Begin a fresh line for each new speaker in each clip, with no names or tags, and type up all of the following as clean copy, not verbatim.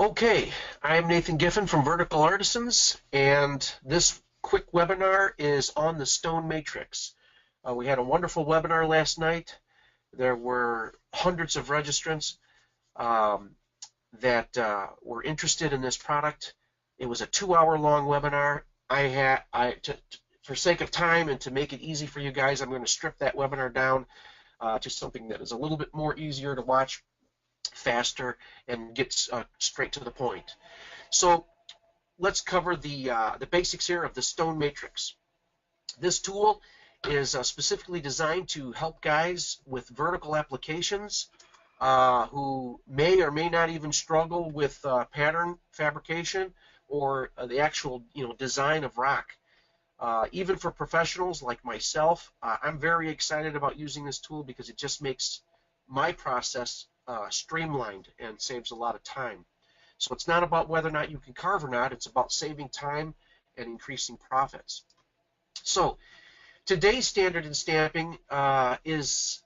Okay, I'm Nathan Giffen from Vertical Artisans, and this quick webinar is on the stone matrix. We had a wonderful webinar last night. There were hundreds of registrants that were interested in this product. It was a 2-hour long webinar. For sake of time and to make it easy for you guys, I'm going to strip that webinar down to something that is a little bit more easier to watch, faster, and gets straight to the point. So let's cover the basics here of the stone matrix. This tool is specifically designed to help guys with vertical applications who may or may not even struggle with pattern fabrication or the actual design of rock. Even for professionals like myself, I'm very excited about using this tool because it just makes my process streamlined and saves a lot of time. So it's not about whether or not you can carve or not, it's about saving time and increasing profits. So today's standard in stamping there's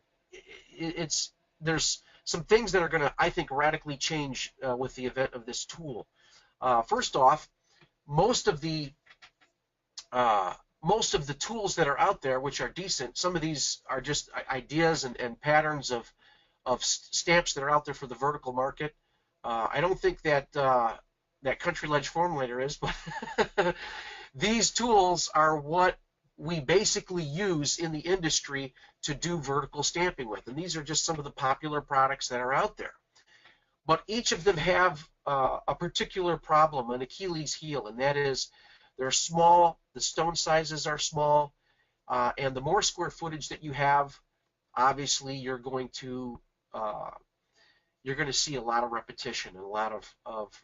some things that are going to, I think, radically change with the event of this tool. First off, most of the tools that are out there, which are decent, some of these are just ideas and patterns of stamps that are out there for the vertical market. I don't think that that Country Ledge Formulator is, but these tools are what we basically use in the industry to do vertical stamping with, and these are just some of the popular products that are out there. But each of them have a particular problem, an Achilles heel, and that is they're small, the stone sizes are small, and the more square footage that you have, obviously you're going to see a lot of repetition and a lot of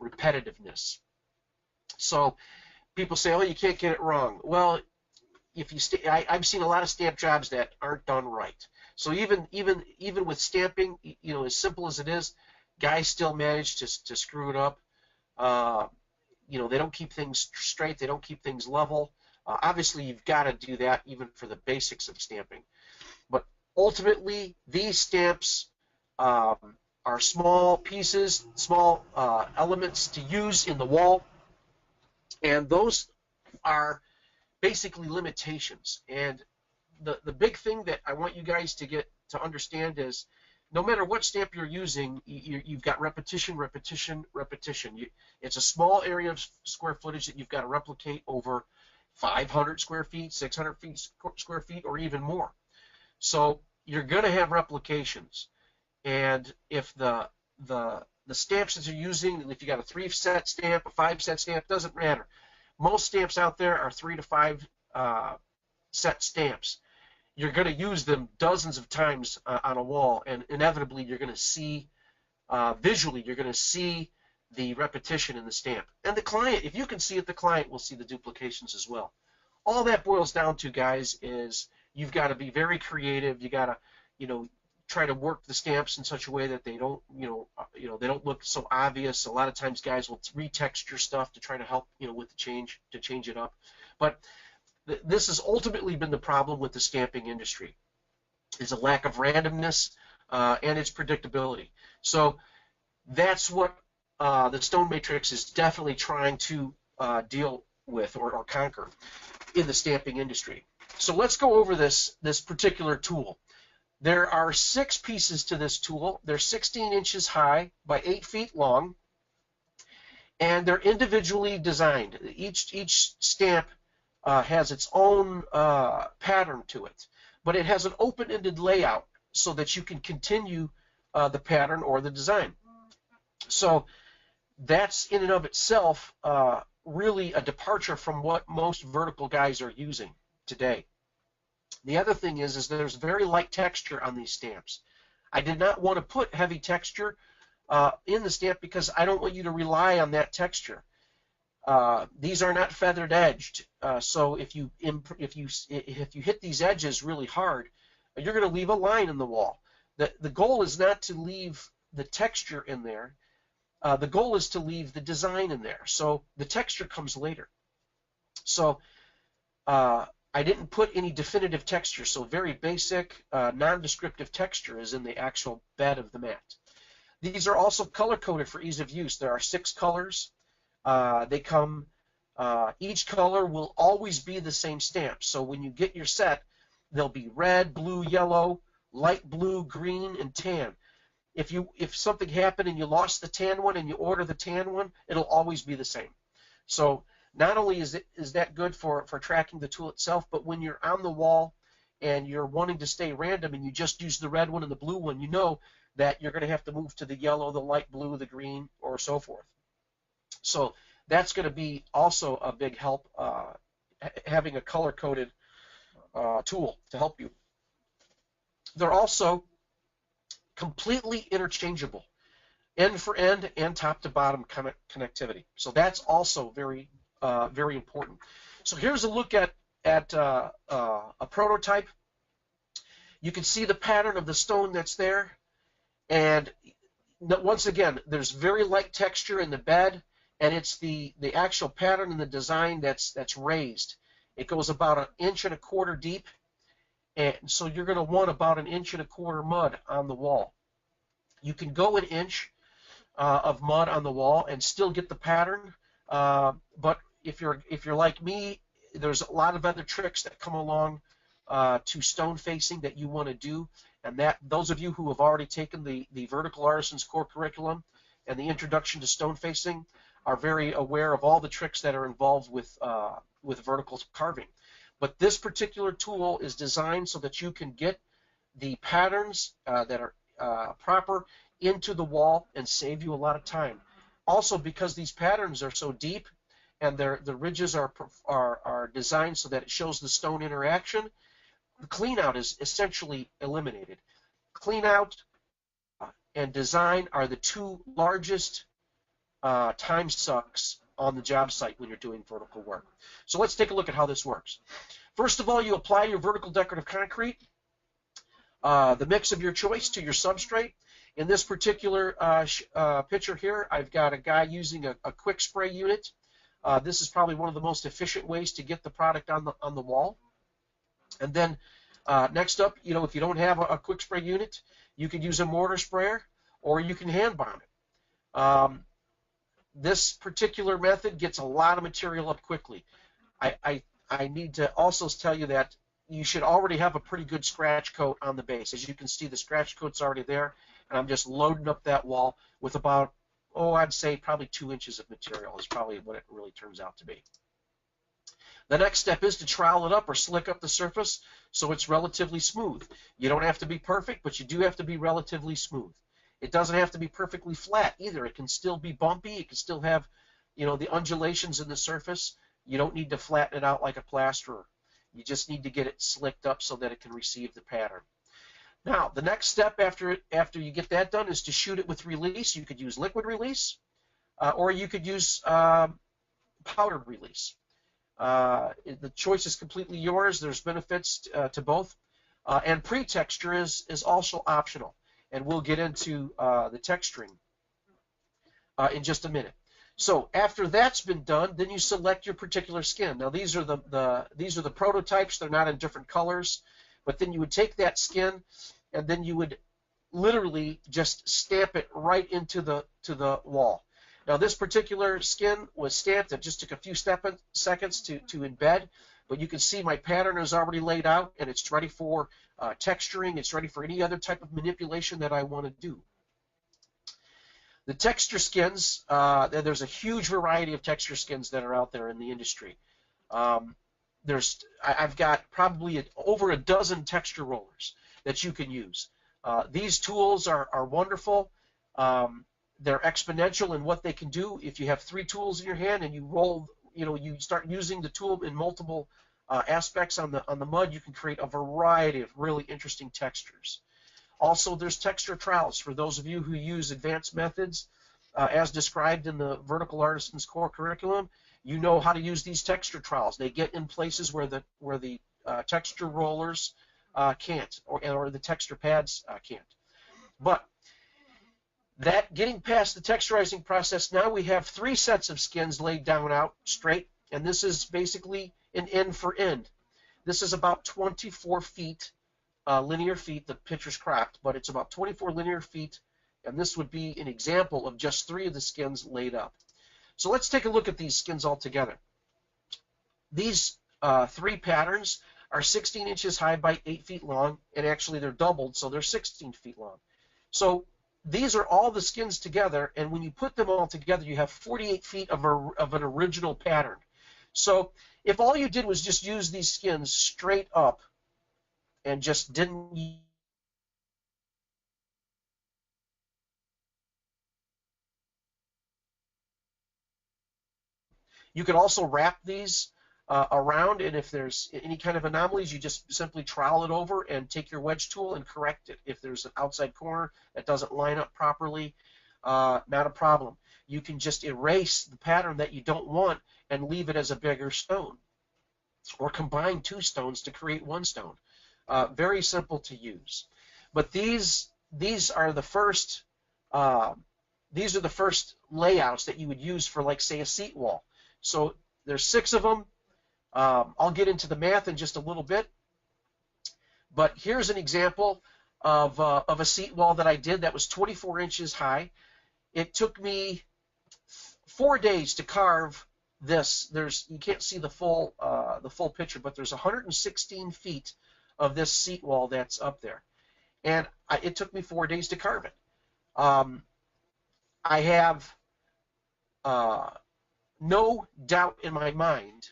repetitiveness. So people say, oh, you can't get it wrong. Well, if you I've seen a lot of stamp jobs that aren't done right. So even with stamping, as simple as it is, guys still manage to screw it up. They don't keep things straight. They don't keep things level. Obviously, you've got to do that even for the basics of stamping. But ultimately, these stamps are small pieces, small elements to use in the wall, and those are basically limitations. And the big thing that I want you guys to understand is no matter what stamp you're using, you've got repetition, repetition, repetition. It's a small area of square footage that you've got to replicate over 500 square feet, 600 square feet, or even more. So you're going to have replications. And if the stamps that you're using, if you got a 3-set stamp, a 5-set stamp, doesn't matter. Most stamps out there are 3 to 5 set stamps. You're going to use them dozens of times on a wall, and inevitably you're going to see, visually, you're going to see the repetition in the stamp. And the client, if you can see it, the client will see the duplications as well. All that boils down to, guys, is you've got to be very creative. You got to, try to work the stamps in such a way that they don't, they don't look so obvious. A lot of times, guys will retexture stuff to try to help, with the change, to change it up. But this has ultimately been the problem with the stamping industry, is a lack of randomness and its predictability. So that's what the stone matrix is definitely trying to deal with or conquer in the stamping industry. So let's go over this particular tool. There are 6 pieces to this tool. They're 16 inches high by 8 feet long, and they're individually designed. Each stamp has its own pattern to it, but it has an open-ended layout so that you can continue the pattern or the design. So that's in and of itself really a departure from what most vertical guys are using today. The other thing is there's very light texture on these stamps. I did not want to put heavy texture in the stamp because I don't want you to rely on that texture. These are not feathered edged, so if you hit these edges really hard, you're going to leave a line in the wall. The goal is not to leave the texture in there. The goal is to leave the design in there. So the texture comes later. So I didn't put any definitive texture, so very basic, non-descriptive texture is in the actual bed of the mat. These are also color-coded for ease of use. There are 6 colors. They come, each color will always be the same stamp. So when you get your set, they'll be red, blue, yellow, light blue, green, and tan. If something happened and you lost the tan one and you order the tan one, it'll always be the same. So not only is that good for tracking the tool itself, but when you're on the wall and you're wanting to stay random and you just use the red one and the blue one, you know that you're going to have to move to the yellow, the light blue, the green, or so forth. So that's going to be also a big help, having a color-coded tool to help you. They're also completely interchangeable, end for end and top to bottom connectivity. So that's also very, very important. So here's a look at a prototype. You can see the pattern of the stone that's there, and once again, there's very light texture in the bed, and it's the actual pattern and the design that's raised. It goes about 1.25 inches deep, and so you're going to want about 1.25 inches mud on the wall. You can go 1 inch of mud on the wall and still get the pattern, but if you're like me, there's a lot of other tricks that come along to stone facing that you want to do, and that those of you who have already taken the Vertical Artisans Core Curriculum and the Introduction to Stone Facing are very aware of all the tricks that are involved with vertical carving. But this particular tool is designed so that you can get the patterns that are proper into the wall and save you a lot of time. Also, because these patterns are so deep and the ridges are designed so that it shows the stone interaction, the clean out is essentially eliminated. Clean out and design are the 2 largest time sucks on the job site when you're doing vertical work. So let's take a look at how this works. First of all, you apply your vertical decorative concrete, the mix of your choice, to your substrate. In this particular picture here, I've got a guy using a quick spray unit. This is probably one of the most efficient ways to get the product on the wall. And then next up, if you don't have a quick spray unit, you can use a mortar sprayer or you can hand bomb it. This particular method gets a lot of material up quickly. I need to also tell you that you should already have a pretty good scratch coat on the base. As you can see, the scratch coat's already there, and I'm just loading up that wall with about, I'd say probably 2 inches of material is probably what it really turns out to be. The next step is to trowel it up or slick up the surface so it's relatively smooth. You don't have to be perfect, but you do have to be relatively smooth. It doesn't have to be perfectly flat either. It can still be bumpy. It can still have, the undulations in the surface. You don't need to flatten it out like a plasterer. You just need to get it slicked up so that it can receive the pattern. Now, the next step after you get that done is to shoot it with release. You could use liquid release, or you could use powdered release. The choice is completely yours. There's benefits to both. And pre-texture is also optional. And we'll get into the texturing in just a minute. So after that's been done, then you select your particular skin. Now these are the prototypes. They're not in different colors, but then you would take that skin, and then you would literally just stamp it right into the wall. Now this particular skin was stamped. It just took a few seconds to embed, but you can see my pattern is already laid out, and it's ready for texturing. It's ready for any other type of manipulation that I want to do. The texture skins, there's a huge variety of texture skins that are out there in the industry. I've got probably over a dozen texture rollers that you can use. These tools are wonderful. They're exponential in what they can do. If you have 3 tools in your hand and you roll, you start using the tool in multiple aspects on the mud, you can create a variety of really interesting textures. Also, there's texture trowels for those of you who use advanced methods as described in the Vertical Artisans Core Curriculum. You know how to use these texture trowels. They get in places where the texture rollers can't, or the texture pads can't. But that getting past the texturizing process, now we have 3 sets of skins laid down out straight, and this is basically an end for end. This is about 24 feet, linear feet. The picture's cropped, but it's about 24 linear feet And this would be an example of just 3 of the skins laid up. So let's take a look at these skins all together. These 3 patterns are 16 inches high by 8 feet long, and actually they're doubled, so they're 16 feet long. So these are all the skins together, and when you put them all together, you have 48 feet of an original pattern. So if all you did was just use these skins straight up and just didn't you could also wrap these around, and if there's any kind of anomalies, you just simply trowel it over and take your wedge tool and correct it. If there's an outside corner that doesn't line up properly, not a problem. You can just erase the pattern that you don't want and leave it as a bigger stone, or combine 2 stones to create 1 stone. Very simple to use. But these are the first layouts that you would use for, like, say, a seat wall. So there's 6 of them. I'll get into the math in just a little bit, but here's an example of a seat wall that I did that was 24 inches high. It took me 4 days to carve this. You can't see the full picture, but there's 116 feet of this seat wall that's up there, and it took me 4 days to carve it. I have no doubt in my mind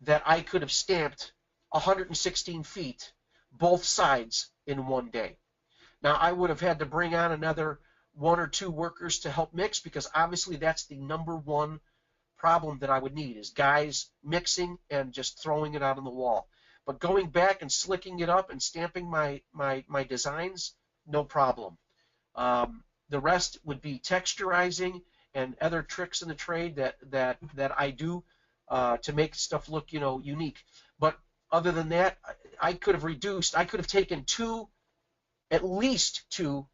that I could have stamped 116 feet both sides in 1 day. Now, I would have had to bring on another 1 or 2 workers to help mix, because obviously that's the #1 problem that I would need, is guys mixing and just throwing it out on the wall. But going back and slicking it up and stamping my designs, no problem. The rest would be texturizing and other tricks in the trade that I do to make stuff look, unique. But other than that, I could have taken at least 2,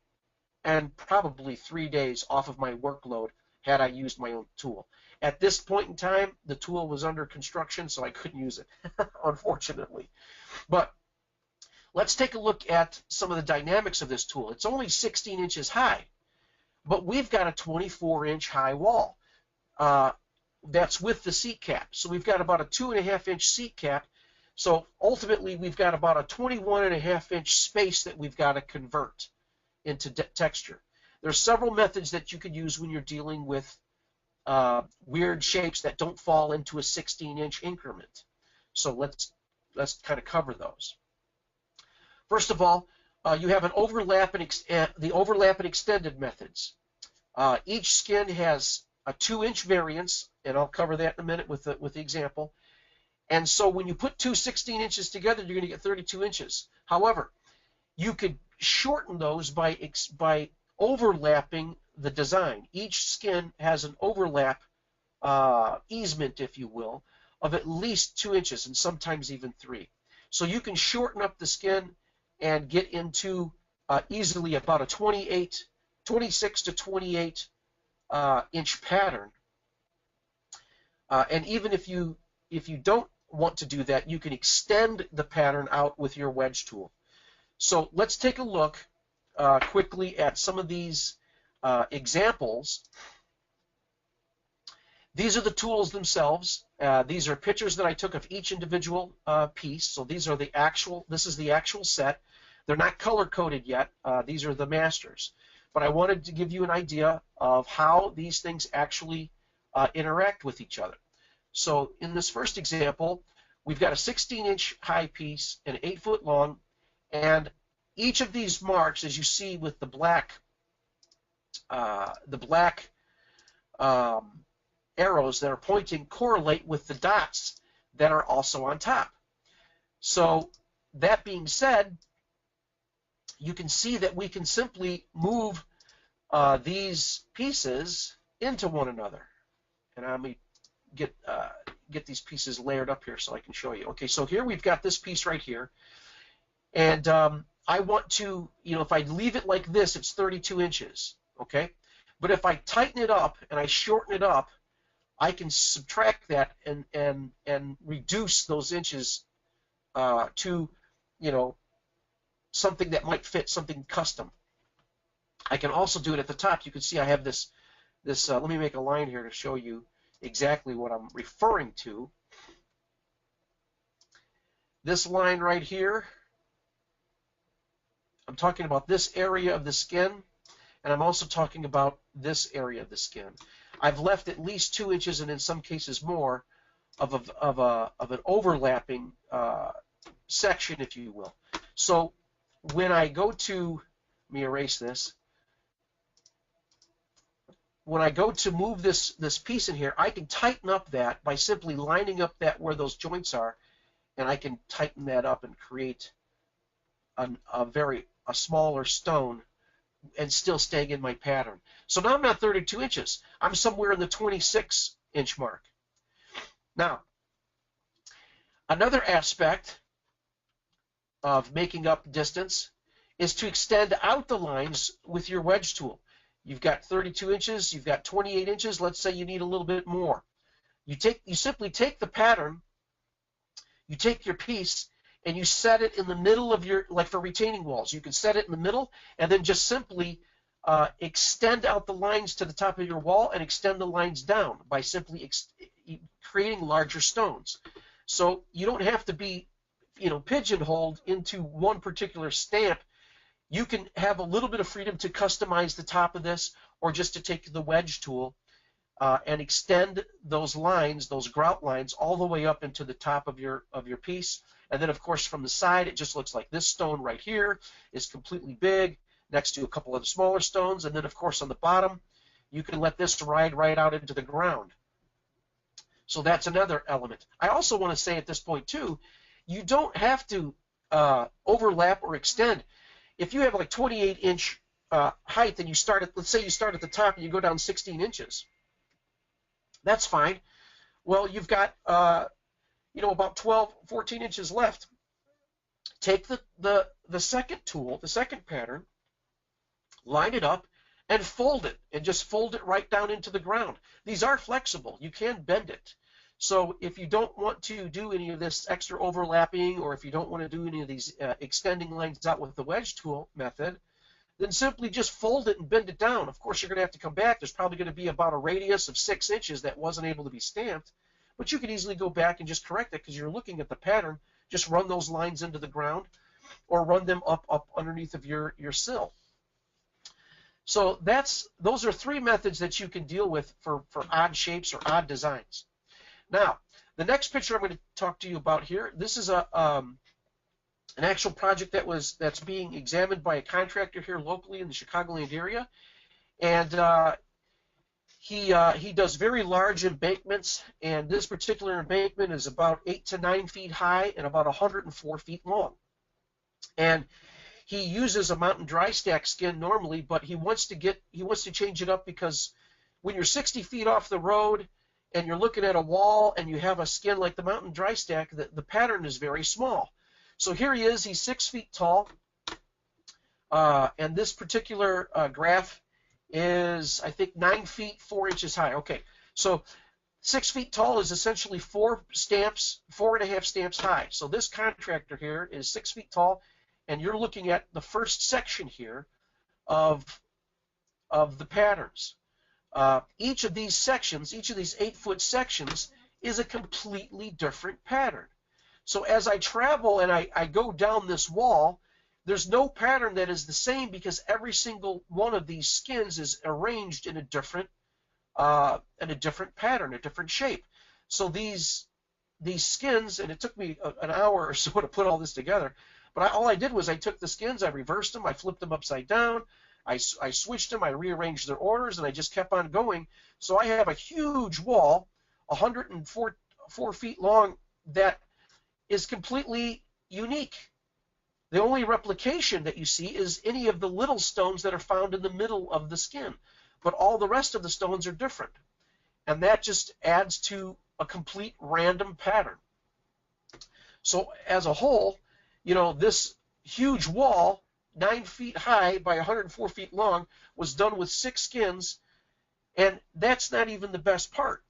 and probably 3 days off of my workload had I used my own tool. At this point in time, the tool was under construction, so I couldn't use it, unfortunately. But let's take a look at some of the dynamics of this tool. It's only 16 inches high, but we've got a 24-inch high wall. That's with the seat cap. So we've got about a 2.5-inch seat cap. So ultimately, we've got about a 21.5-inch space that we've got to convert into texture. There's several methods that you could use when you're dealing with weird shapes that don't fall into a 16-inch increment. So let's kind of cover those. First of all, you have the overlap and extended methods. Each skin has a 2-inch variance, and I'll cover that in a minute with the example. And so when you put 2 16 inches together, you're going to get 32 inches. However, you could shorten those by overlapping the design. Each skin has an overlap easement, if you will, of at least 2 inches, and sometimes even 3. So you can shorten up the skin and get into easily about a 26 to 28 inch pattern. And even if you don't want to do that, you can extend the pattern out with your wedge tool. So let's take a look quickly at some of these examples. These are the tools themselves. These are pictures that I took of each individual piece. So this is the actual set. They're not color-coded yet. These are the masters. But I wanted to give you an idea of how these things actually interact with each other. So in this first example, we've got a 16-inch high piece and 8 foot long, and each of these marks, as you see with the black arrows that are pointing, correlate with the dots that are also on top. So that being said, you can see that we can simply move these pieces into one another. And let me get these pieces layered up here so I can show you. Okay, so here we've got this piece right here, and I want to, if I leave it like this, it's 32 inches. Okay, but if I tighten it up and I shorten it up, I can subtract that and reduce those inches to, something that might fit something custom. I can also do it at the top. You can see I have this, let me make a line here to show you exactly what I'm referring to. This line right here, I'm talking about this area of the skin, and I'm also talking about this area of the skin. I've left at least 2 inches, and in some cases more, of an overlapping section, if you will. So when I go to, let me erase this. When I go to move this piece in here, I can tighten up that by simply lining up that where those joints are, and I can tighten that up and create a smaller stone and still staying in my pattern. So now I'm not 32 inches. I'm somewhere in the 26-inch mark. Now, another aspect of making up distance is to extend out the lines with your wedge tool. You've got 32 inches, you've got 28 inches, let's say you need a little bit more. You simply take the pattern, you take your piece, and you set it in the middle of your, like for retaining walls, you can set it in the middle and then just simply extend out the lines to the top of your wall and extend the lines down by simply creating larger stones. So you don't have to be, pigeonholed into one particular stamp. You can have a little bit of freedom to customize the top of this, or just to take the wedge tool and extend those lines, those grout lines, all the way up into the top of your piece. And then, of course, from the side, it just looks like this stone right here is completely big next to a couple of the smaller stones. And then, of course, on the bottom, you can let this ride right out into the ground. So that's another element. I also want to say at this point, too, you don't have to overlap or extend. If you have like 28-inch height and you start at, let's say you start at the top and you go down 16 inches, that's fine. Well, you've got about 12, 14 inches left. Take the second tool, the second pattern, line it up, and fold it, and just fold it right down into the ground. These are flexible. You can bend it. So if you don't want to do any of this extra overlapping, or if you don't want to do any of these extending lines out with the wedge tool method, then simply just fold it and bend it down. Of course, you're going to have to come back. There's probably going to be about a radius of 6 inches that wasn't able to be stamped, but you can easily go back and just correct it because you're looking at the pattern. Just run those lines into the ground or run them up underneath of your sill. So those are 3 methods that you can deal with for odd shapes or odd designs. Now, the next picture I'm going to talk to you about here, this is an actual project that's being examined by a contractor here locally in the Chicagoland area, and he does very large embankments, and this particular embankment is about 8 to 9 feet high and about 104 feet long. And he uses a mountain dry stack skin normally, but he wants to change it up because when you're 60 feet off the road and you're looking at a wall and you have a skin like the mountain dry stack, the pattern is very small. So here he is, he's 6 feet tall, and this particular graph is, I think, 9 feet 4 inches high. Okay, so 6 feet tall is essentially 4.5 stamps high. So this contractor here is 6 feet tall, and you're looking at the first section here of the patterns. Each of these sections, each of these 8-foot sections, is a completely different pattern. So as I travel and I go down this wall, there's no pattern that is the same because every single one of these skins is arranged in a different pattern, a different shape. So these skins, and it took me an hour or so to put all this together, but all I did was I took the skins, I reversed them, I flipped them upside down, I switched them, I rearranged their orders, and I just kept on going. So I have a huge wall, 104 feet long, that is completely unique. The only replication that you see is any of the little stones that are found in the middle of the skin. But all the rest of the stones are different. And that just adds to a complete random pattern. So as a whole, this huge wall, 9 feet high by 104 feet long, was done with 6 skins. And that's not even the best part.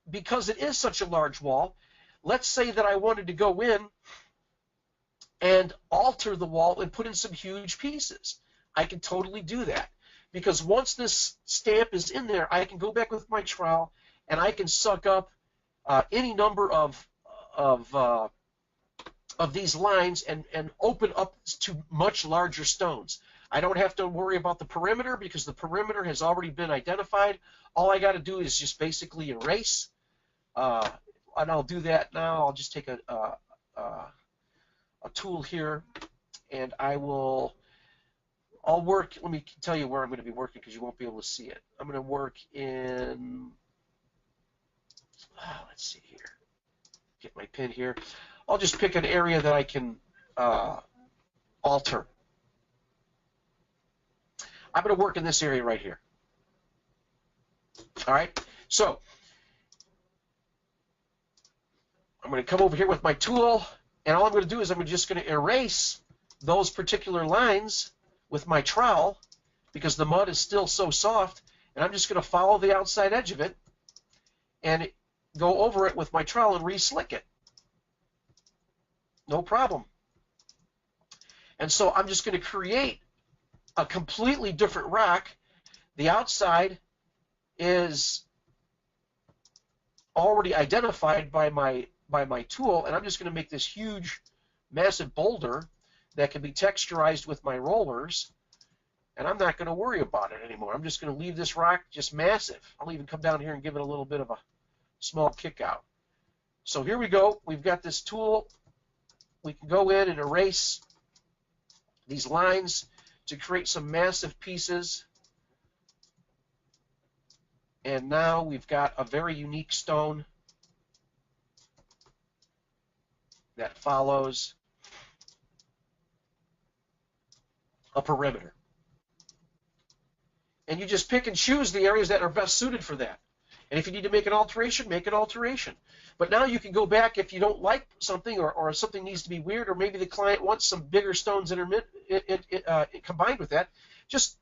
Because it is such a large wall, let's say that I wanted to go in and alter the wall and put in some huge pieces. I can totally do that because once this stamp is in there, I can go back with my trowel and I can suck up any number of these lines and open up to much larger stones. I don't have to worry about the perimeter because the perimeter has already been identified. All I got to do is just basically erase, and I'll do that now. I'll just take a tool here, and I'll work. Let me tell you where I'm going to be working because you won't be able to see it. I'm going to work in, let's see here, get my pen here. I'll just pick an area that I can alter. I'm going to work in this area right here. All right, so I'm going to come over here with my tool, and all I'm going to do is I'm just going to erase those particular lines with my trowel because the mud is still so soft, and I'm just going to follow the outside edge of it and go over it with my trowel and re-slick it. No problem. And so I'm just going to create a completely different rock. The outside is already identified by my tool, and I'm just going to make this huge, massive boulder that can be texturized with my rollers, and I'm not going to worry about it anymore. I'm just going to leave this rock just massive. I'll even come down here and give it a little bit of a small kick out. So here we go. We've got this tool. We can go in and erase these lines to create some massive pieces. And now we've got a very unique stone that follows a perimeter. And you just pick and choose the areas that are best suited for that. And if you need to make an alteration, make an alteration. But now you can go back if you don't like something, or something needs to be weird, or maybe the client wants some bigger stones combined with that. Just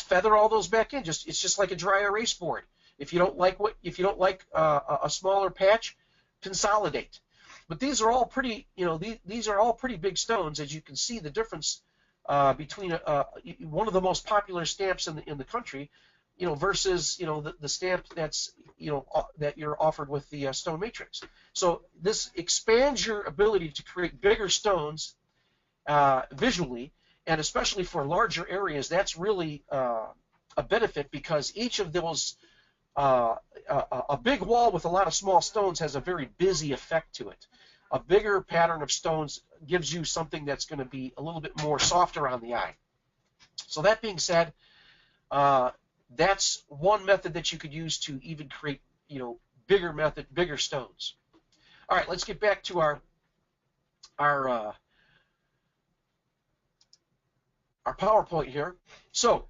feather all those back in. It's just like a dry erase board. If you don't like a smaller patch, consolidate. But these are all pretty, these are all pretty big stones, as you can see the difference between one of the most popular stamps in the country, versus the stamp that's that you're offered with the stone matrix. So this expands your ability to create bigger stones visually, and especially for larger areas. That's really a benefit, because each of those a big wall with a lot of small stones has a very busy effect to it. A bigger pattern of stones gives you something that's going to be a little bit more softer on the eye. So that being said, that's one method that you could use to even create, bigger stones. All right, let's get back to our PowerPoint here. So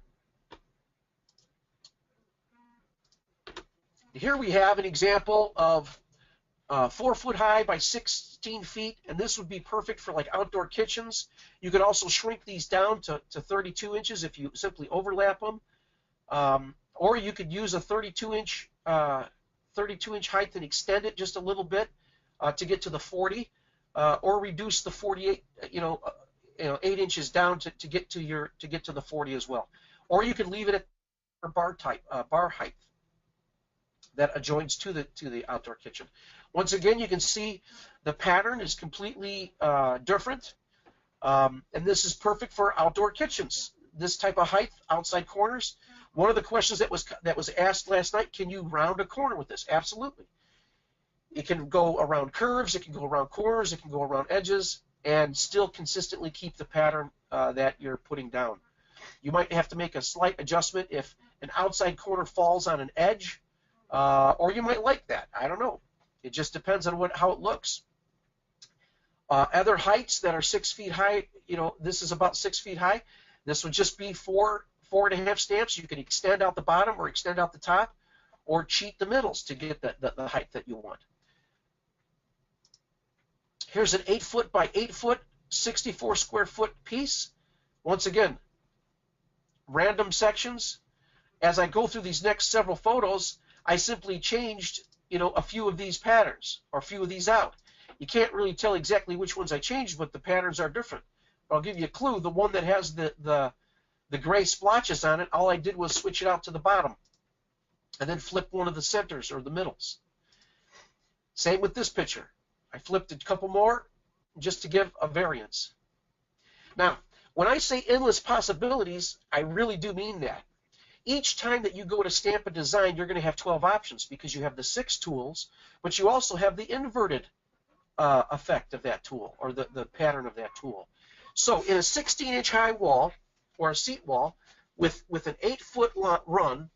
here we have an example of 4 foot high by 16 feet, and this would be perfect for like outdoor kitchens. You could also shrink these down to 32 inches if you simply overlap them. Or you could use a 32-inch height and extend it just a little bit to get to the 40, or reduce the 48, 8 inches down to get to the 40 as well. Or you could leave it at bar height that adjoins to the outdoor kitchen. Once again, you can see the pattern is completely different, and this is perfect for outdoor kitchens. This type of height, outside corners. One of the questions that was asked last night: can you round a corner with this? Absolutely. It can go around curves, it can go around corners, it can go around edges, and still consistently keep the pattern that you're putting down. You might have to make a slight adjustment if an outside corner falls on an edge, or you might like that. I don't know. It just depends on how it looks. Other heights that are 6 feet high, this is about 6 feet high. This would just be 4.5 stamps. You can extend out the bottom or extend out the top, or cheat the middles to get the height that you want. Here's an 8 foot by 8 foot, 64 square foot piece. Once again, random sections. As I go through these next several photos, I simply changed, a few of these patterns, or a few of these out. You can't really tell exactly which ones I changed, but the patterns are different. But I'll give you a clue. The one that has the the gray splotches on it, all I did was switch it out to the bottom and then flip one of the centers or the middles. Same with this picture. I flipped a couple more just to give a variance. Now, when I say endless possibilities, I really do mean that. Each time that you go to stamp a design, you're going to have 12 options because you have the 6 tools, but you also have the inverted effect of that tool, or the pattern of that tool. So in a 16-inch high wall or a seat wall with an 8-foot run,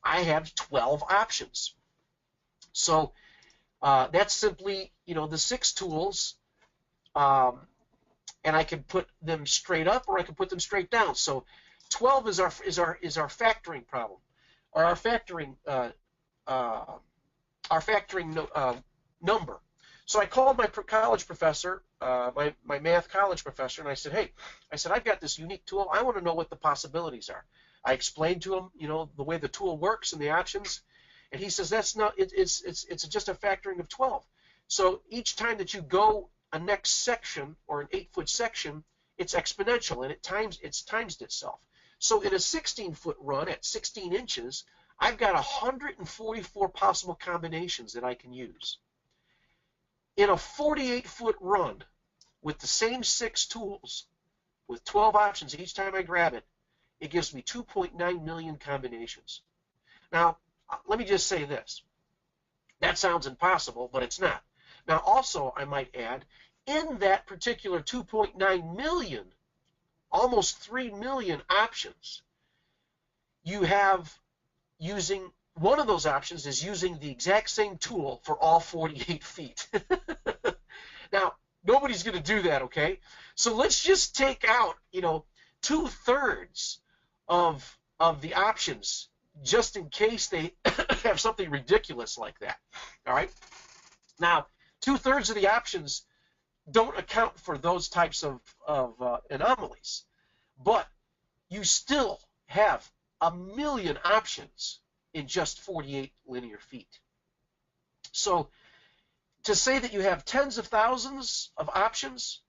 I have 12 options. So that's simply, the 6 tools, and I can put them straight up or I can put them straight down. So 12 is our factoring problem, or our factoring number. So I called my college professor, my math college professor, and I said, hey, I've got this unique tool. I want to know what the possibilities are. I explained to him, the way the tool works and the options, and he says that's not. It's just a factoring of 12. So each time that you go a next section or an 8-foot section, it's exponential and it's times itself. So in a 16-foot run at 16 inches, I've got 144 possible combinations that I can use. In a 48-foot run with the same 6 tools, with 12 options each time I grab it, it gives me 2.9 million combinations. Now, let me just say this. That sounds impossible, but it's not. Now, also, I might add, in that particular 2.9 million, almost 3 million options, you have using one of those options is using the exact same tool for all 48 feet. Now, nobody's going to do that, okay? So let's just take out, 2/3 of the options just in case they have something ridiculous like that, all right? Now, 2/3 of the options don't account for those types of anomalies, but you still have 1 million options in just 48 linear feet. So to say that you have tens of thousands of options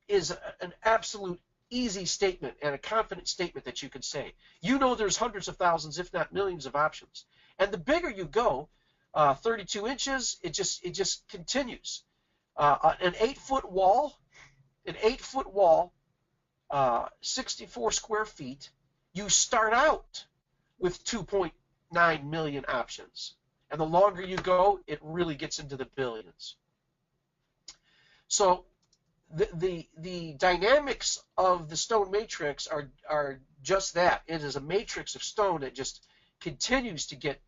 is an absolute easy statement and a confident statement that you can say. There's hundreds of thousands, if not millions, of options. And the bigger you go, 32 inches, it just continues. An 8-foot wall, 64 square feet, you start out with 2.9 million options. And the longer you go, it really gets into the billions. So the dynamics of the stone matrix are just that. It is a matrix of stone that just continues to get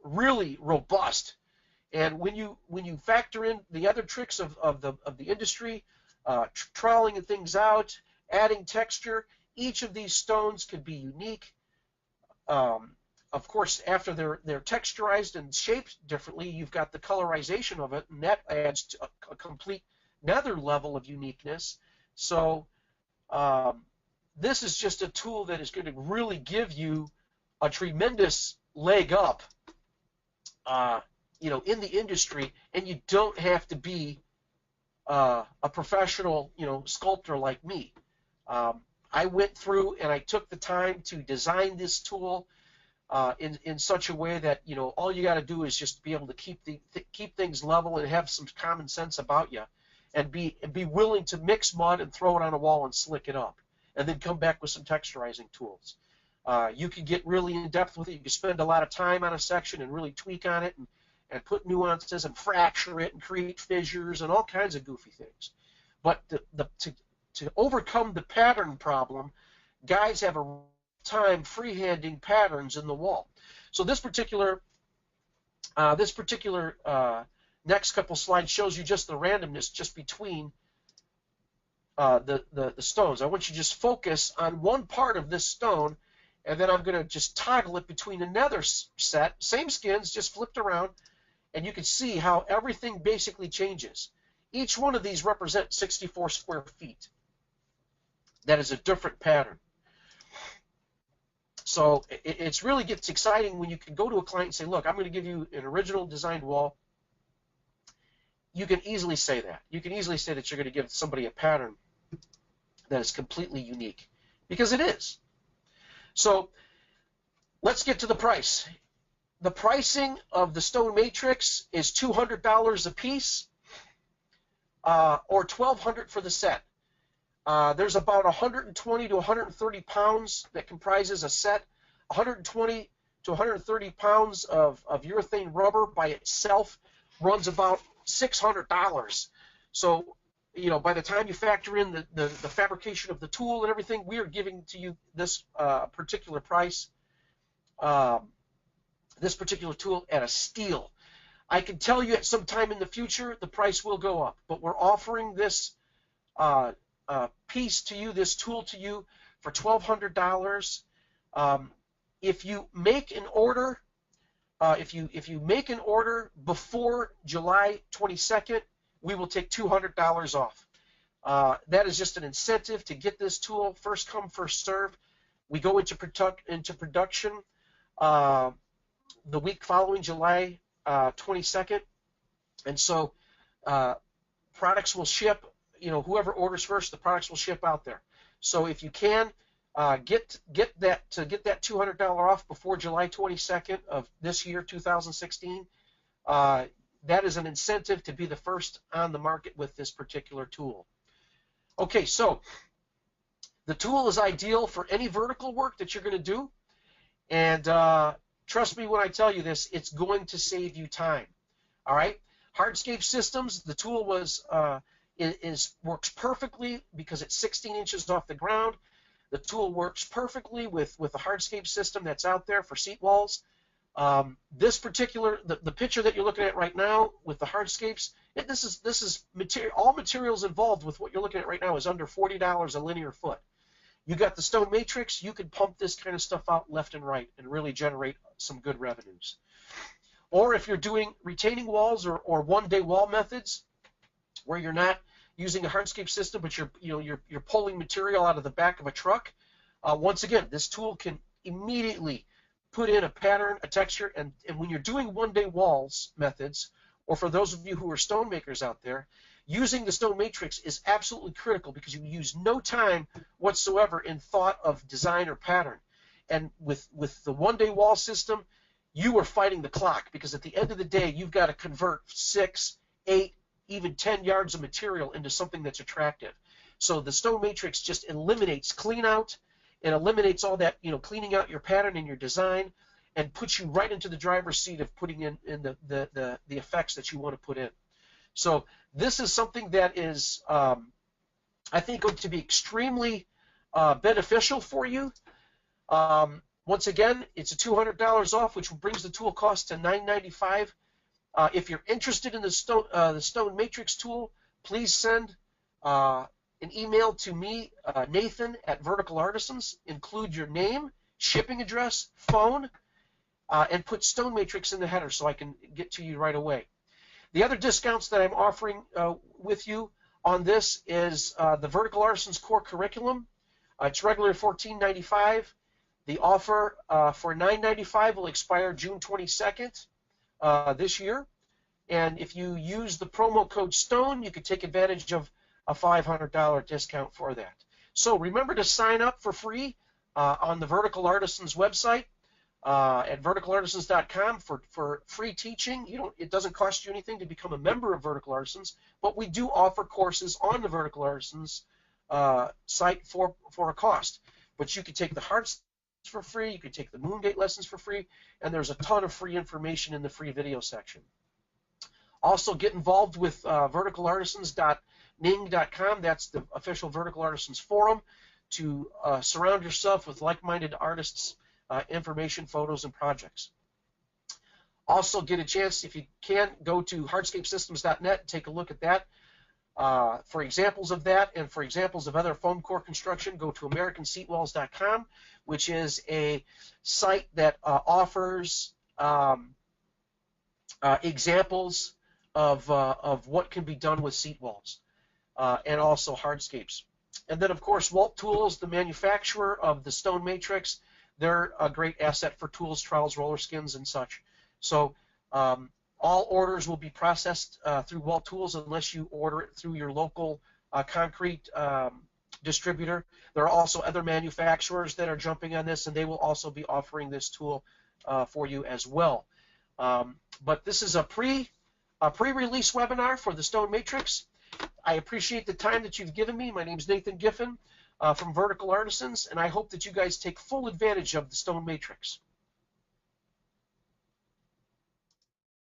really robust. And when you factor in the other tricks of the industry, troweling things out, adding texture, each of these stones could be unique. Of course, after they're texturized and shaped differently, you've got the colorization of it, and that adds to a complete another level of uniqueness. So this is just a tool that is going to really give you a tremendous leg up, in the industry, and you don't have to be a professional, sculptor like me. I went through and I took the time to design this tool in such a way that all you got to do is just be able to keep things level and have some common sense about you, and be willing to mix mud and throw it on a wall and slick it up, and then come back with some texturizing tools. You can get really in depth with it. You can spend a lot of time on a section and really tweak on it and put nuances and fracture it and create fissures and all kinds of goofy things. But to overcome the pattern problem, guys have a time freehanding patterns in the wall. So this particular next couple slides shows you just the randomness just between the stones. I want you to just focus on one part of this stone, and then I'm going to just toggle it between another set, same skins, just flipped around, and you can see how everything basically changes. Each one of these represents 64 square feet. That is a different pattern. So it really gets exciting when you can go to a client and say, look, I'm going to give you an original designed wall. You can easily say that. You can easily say that you're going to give somebody a pattern that is completely unique, because it is. So let's get to the price. The pricing of the stone matrix is $200 a piece, or $1,200 for the set. There's about 120 to 130 pounds that comprises a set. 120 to 130 pounds of urethane rubber by itself runs about $600. So, you know, by the time you factor in the fabrication of the tool and everything, we are giving to you this particular price, this particular tool at a steal. I can tell you at some time in the future the price will go up, but we're offering this piece to you, this tool to you, for $1,200. If you make an order, if you make an order before July 22nd, we will take $200 off. That is just an incentive to get this tool. First come, first serve. We go into production the week following July 22nd, and so products will ship. You know, whoever orders first, the products will ship out there. So if you can get that $200 off before July 22nd of this year, 2016, that is an incentive to be the first on the market with this particular tool. Okay, so the tool is ideal for any vertical work that you're going to do, and trust me when I tell you this, it's going to save you time. All right, hardscape systems. The tool works perfectly because it's 16 inches off the ground. The tool works perfectly with the hardscape system that's out there for seat walls. This particular, the picture that you're looking at right now with the hardscapes, this is material. All materials involved with what you're looking at right now is under $40 a linear foot. You got the stone matrix. You can pump this kind of stuff out left and right and really generate some good revenues. Or if you're doing retaining walls or one-day wall methods, where you're not using a hardscape system, but you're pulling material out of the back of a truck. Once again, this tool can immediately put in a pattern, a texture, and when you're doing one-day walls methods, or for those of you who are stone makers out there, using the stone matrix is absolutely critical because you use no time whatsoever in thought of design or pattern. And with the one-day wall system, you are fighting the clock because at the end of the day, you've got to convert 6, 8, even 10 yards of material into something that's attractive. So the stone matrix just eliminates clean out. It eliminates all that, cleaning out your pattern and your design, and puts you right into the driver's seat of putting in the effects that you want to put in. So this is something that is, I think, going to be extremely beneficial for you. Once again, it's a $200 off, which brings the tool cost to $995. If you're interested in the stone matrix tool, please send an email to me, Nathan at Vertical Artisans. Include your name, shipping address, phone, and put stone matrix in the header so I can get to you right away. The other discounts that I'm offering with you on this is the Vertical Artisans Core Curriculum. It's regularly $14.95. The offer for $9.95 will expire June 22nd. This year, and if you use the promo code STONE, you can take advantage of a $500 discount for that. So remember to sign up for free on the Vertical Artisans website at verticalartisans.com for free teaching. It doesn't cost you anything to become a member of Vertical Artisans, but we do offer courses on the Vertical Artisans site for a cost. But you can take the Hearts for free, you can take the Moongate lessons for free, and there's a ton of free information in the free video section. Also, get involved with verticalartisans.ning.com. That's the official Vertical Artisans forum to surround yourself with like-minded artists, information, photos, and projects. Also, get a chance, if you can, go to hardscapesystems.net and take a look at that. For examples of that and for examples of other foam core construction, go to AmericanSeatWalls.com, which is a site that offers examples of what can be done with seat walls and also hardscapes. And then, of course, Walt Tools, the manufacturer of the stone matrix, they're a great asset for tools, trowels, roller skins, and such. So all orders will be processed through Walt Tools unless you order it through your local concrete distributor. There are also other manufacturers that are jumping on this, and they will also be offering this tool for you as well. But this is a pre-release webinar for the Stone Matrix. I appreciate the time that you've given me. My name is Nathan Giffen from Vertical Artisans, and I hope that you guys take full advantage of the Stone Matrix.